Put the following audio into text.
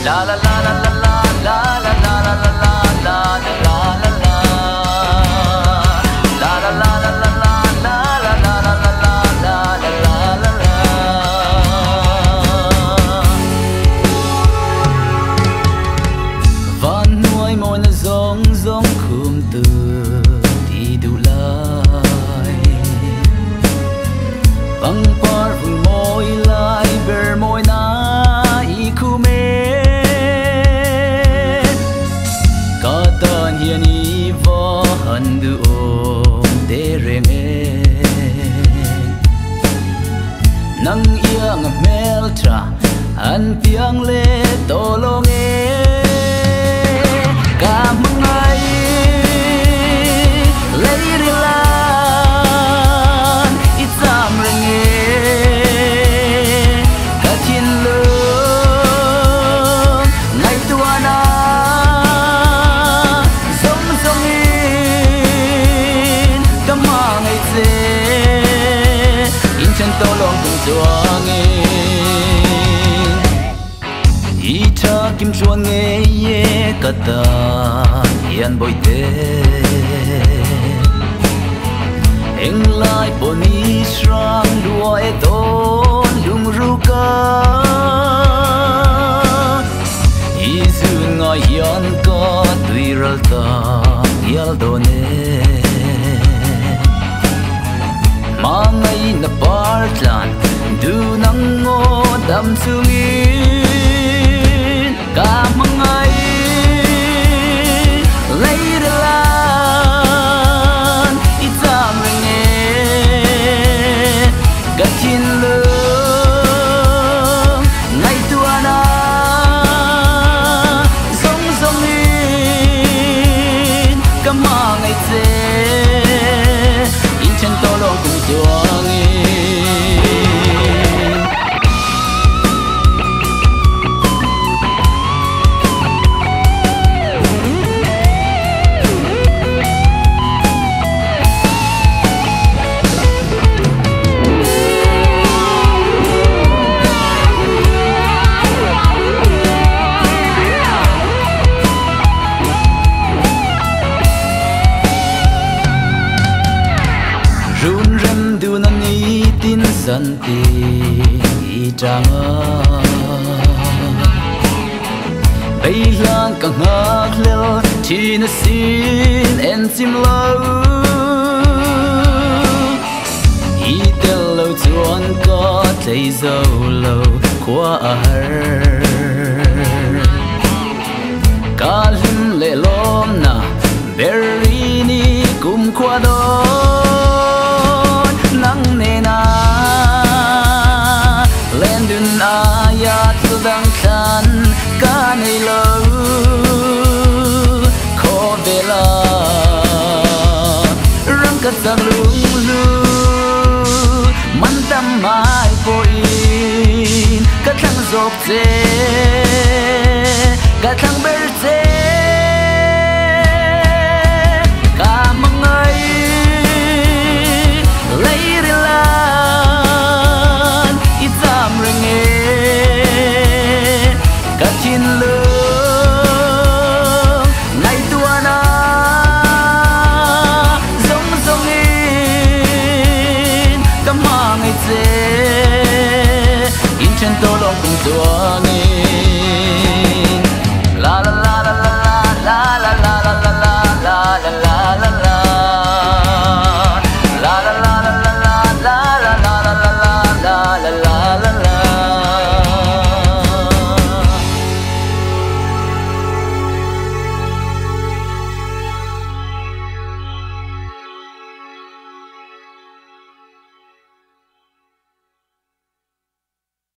la la la la la la la la la la la la la la la nang iang meltra an piang le tolong kamangai leirilan itam renge katin lo ngai tuana zong zongin kamangai ze inchen tolong Ita kim chuan nghe ye kata hian boi te eng lai poni srang dua e ton lung ruka isu nga hian ka tuiral ta yal done mangai na partlan du nang ngo dam sungin kamangai leirilan itam renge gatin lo ngai tuana zong zongin kamangai te inchen tolong kum tuangi run rem du nan ni tin san ti chang bay lang ka ngak lel chi na sin en sim lo i tel lo chuan ka tlei zo lo kwa har ka lim le lom na berini kum kwa do nang nena lendun ayat dang khan ka nei lo kho bela rang ka sang lung lu man tam mai poin ka thang zop che ka thang ber che katin lo ngai tuana zong zongin kamangai che inchen tolong kum tuangi